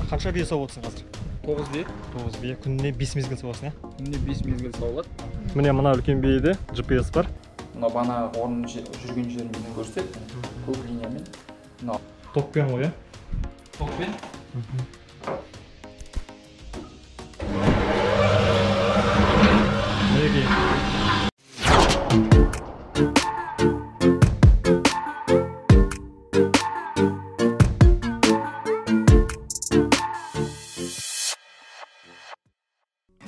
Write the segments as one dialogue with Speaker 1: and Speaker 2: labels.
Speaker 1: Қанша бие сауып отырсың қазір?
Speaker 2: 9 бие.
Speaker 1: 9 бие. Күніне 5 мезгіл сауасың, иә?
Speaker 2: Күніне 5 мезгіл сауылады.
Speaker 1: Міне мына үлкен биеде GPS бар.
Speaker 2: Мына бана орын жүрген жерін көрсетеді. Көк линиямен. Мына
Speaker 1: токпен ғой, иә?
Speaker 2: Токпен.
Speaker 1: Мінекей.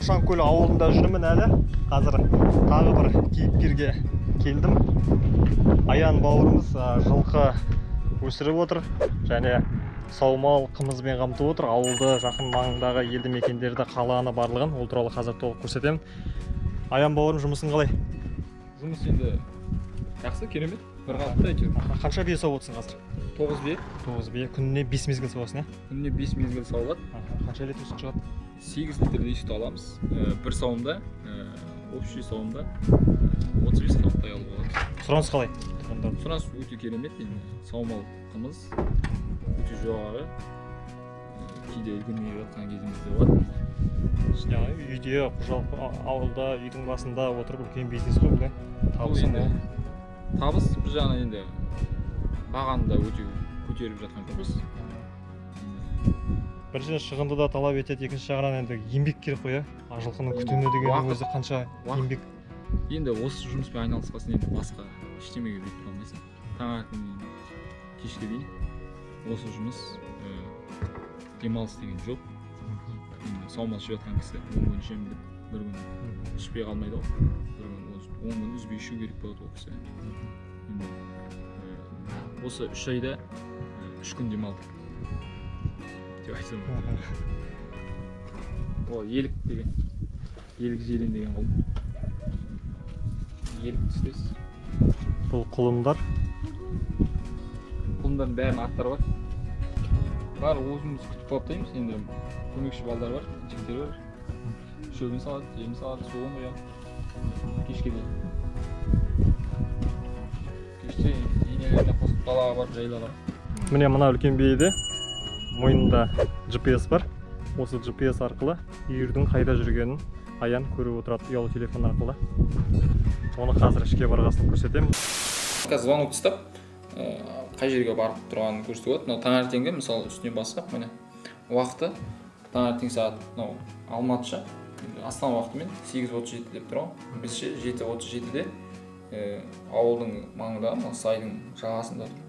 Speaker 1: Шаңкөл ауылында жүрмін әлі. Қазір тағы бір кейіпкерге келдім. Аян бауырымыз жылқы өсіріп отыр және саумал қымызбен қамтып отыр. Ауылды жақын маңындағы елді мекендерді, қаланы барлығын ол туралы қазір толық көрсетемін. Аян бауырым, жұмысың қалай?
Speaker 2: Жұмыс енді жақсы, керемет. Бір қалыпта әйтеуір.
Speaker 1: Қанша бие сауып отырсың қазір?
Speaker 2: 9 бие.
Speaker 1: 9 бие. Күніне 5 мезгіл сауасың, иә?
Speaker 2: Күніне 5 мезгіл сауылады.
Speaker 1: Қанша литр сүт шығады?
Speaker 2: 8 литрдей сүт аламыз. Бір сауымда, общий сауымда 35 қалыптай алып болады.
Speaker 1: Сұраныс қалай?
Speaker 2: Сұраныс өте керемет. Саумал қымыз өте жоғары. Кейде үлгермей жатқан кезіміз де бар.
Speaker 1: Үйде, жалпы ауылда, үйдің басында отырып үлкен бизнес қой бұл. Табысы мол.
Speaker 2: Табыс бір жағынан енді бағаны да өте көтеріп жатқан жоқпыз.
Speaker 1: Біріншіден шығынды да талап етеді, екінші жағынан енді еңбек керек қой, иә? Жылқының күтімі дегеннің өзі қанша еңбек.
Speaker 2: Енді осы жұмыспен айналыспасын, енді басқа ештемеге бет тұра алмайсың. Таңертеңнен кешке дейін осы жұмыс, демалыс деген жоқ. Саумал ішіп жатқан кісі 10 күн ішемін деп, бір күн ішпей қалмайды ғой. 10 күн үзбей ішу керек болады ол кісі. Осы 3 айда 3 күн демалдық деп айтсам. Ол елік деген, елік желен деген құлын. Елік түстес.
Speaker 1: Бұл құлындар?
Speaker 2: Құлындардың бәрінің аттары бар. Бар, өзіміз күтіп баптаймыз. Енді көмекші балдар бар, жігіттер бар. Шөбін салады, жемін салады, суын құяды. Кешке дейін. Кеште енелеріне қосып далаға барып жайлаға.
Speaker 1: Міне мына үлкен биеде мойнында GPS бар. Осы GPS арқылы үйірдің қайда жүргенін Аян көріп отырады ұялы телефон арқылы. Оны қазір ішке барғасын көрсетемін.
Speaker 2: Қазір звонок тастап, қай жерге барып тұрғанын көрсетіп болады. Таңертеңгі, мысалы, үстінен бассақ, міне уақыты таңертең сағат Алматыша, Астана уақытымен 8:37 деп тұр. Бізше 7:37-де ауылдың маңында, сайдың жағасында тұр.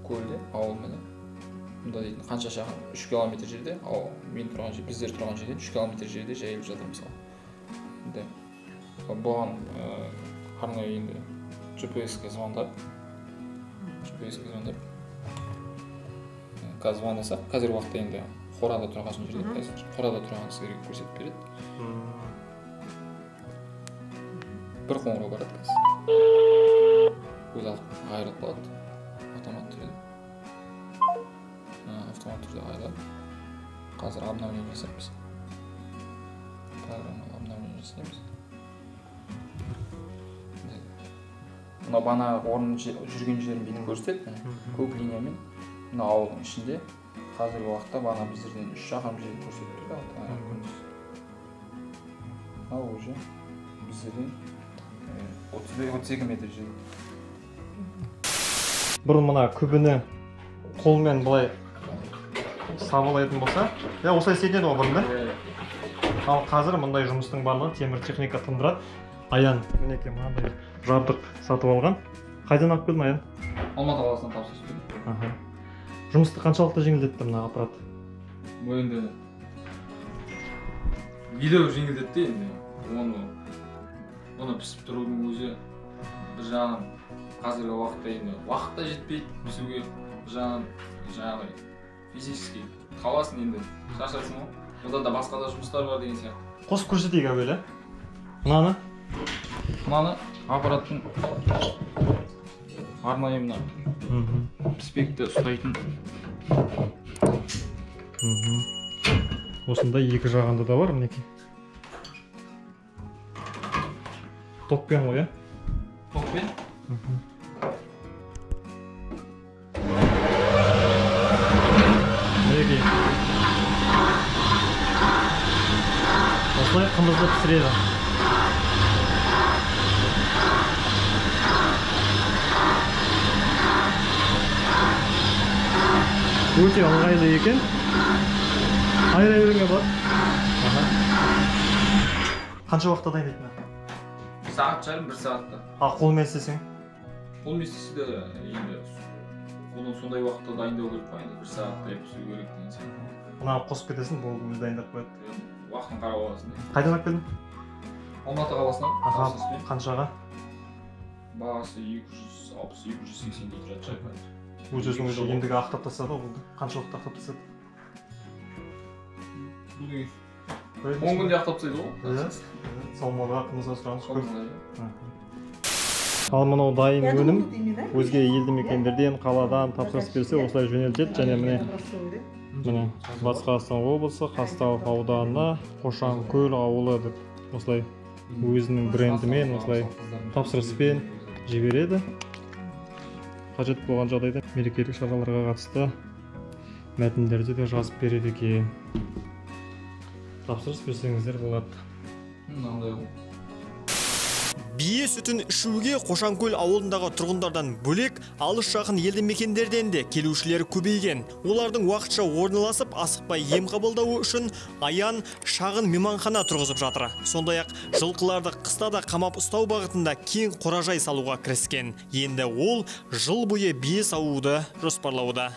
Speaker 2: Көлде, ауыл міне. Мұнда дейтін қанша шақырым? 3 километр жерде, біздер тұрған жерден 3 километр жерде жайылып жатыр мысалы. Бұған арнайы енді GPS-ке звондап, қазір звондасақ, қазір уақытта енді қорада тұрған жерде, қазір қорада тұрған сіздерге көрсетіп береді. Бір қоңырау барады қазір. Өзі айырылып қалады. Автомат түрде айырылады. Қазір обновление жасаймыз. Программаны обновление жасаймыз. Мына бана орын жүрген жерін бетін көрсетеді. Көк линиямен. Мына ауылдың ішінде қазіргі уақытта бана біздерден 3 шақырым жерді көрсетіп тұрды. Ал уже біздерден 32 метр жерде.
Speaker 1: Бұрын мына күбіні қолмен былай сабылайтын болса, осылай істейтін еді ғой бұрында. Ал қазір мұндай жұмыстың барлығын темір техника тындырады. Аян мінекей мынандай жабдық сатып алған. Қайдан алып келдің, Аян?
Speaker 2: Алматы қаласынан тапсырыс бердім.
Speaker 1: Жұмысты қаншалықты жеңілдетті мына аппарат?
Speaker 2: Бұл енді едәуір жеңілдетті енді. Оны пісіп тұрудың өзі бір жағынан қазіргі уақытта енді уақытта жетпейді пісуге. Бір жағынан жаңағыдай физически қаласың енді, шаршайсың ғой. Одан да басқа да жұмыстар бар деген сияқты.
Speaker 1: Қосып көрсетейік әуелі. Мынаны
Speaker 2: аппараттың арнайы мына піспекті ұстайтын.
Speaker 1: Осында екі жағында да бар, мінекей. Токпен ғой, иә?
Speaker 2: Токпен.
Speaker 1: Мінекей. осылай қымызды пісіреді. Өте ыңғайлы екен. Айыра беруге болады. Қанша уақытта дайындайтын?
Speaker 2: Сағат жарым, 1 сағатта.
Speaker 1: Қолмен істесең?
Speaker 2: Қолмен істесе де енді оны сондай уақытта дайындау керек па, енді 1 сағатта пісіру керек деген сияқты.
Speaker 1: Мына қосып кетесің, бұл өзі дайындап қояды.
Speaker 2: Уақытын қарап аласың.
Speaker 1: Қайдан алып келдің?
Speaker 2: Алматы қаласынан.
Speaker 1: Қаншаға?
Speaker 2: Бағасы 260-280 литр жатыр.
Speaker 1: Өзің ендігі ақтап тастады ғой, қанша уақытта ақтап тастады?
Speaker 2: 10 күнде ақтап тастайды ғой.
Speaker 1: Салмаға қымызға сұраныс көп. Ал мынау дайын өнім өзге елді мекендерден, қаладан тапсырыс берсе осылай жөнелтеді. Және міне Батыс Қазақстан облысы Қазталов ауданына Қошанкөл ауылы деп осылай өзінің брендімен осылай тапсырыспен жібереді. Қажет болған жағдайда мерекелік шараларға қатысты мәтіндерде де жазып береді екен. Тапсырыс берсеңіздер болады. Бие сүтін ішуге Қошанкөл ауылындағы тұрғындардан бөлек алыс жақын елді мекендерден де келушілер көбейген. Олардың уақытша орналасып, асықпай ем қабылдауы үшін Аян шағын мейманхана тұрғызып жатыр. Сондай-ақ жылқыларды қыста да қамап ұстау бағытында кең қоражай салуға кіріскен. Енді ол жыл бойы бие саууды жоспарлауда.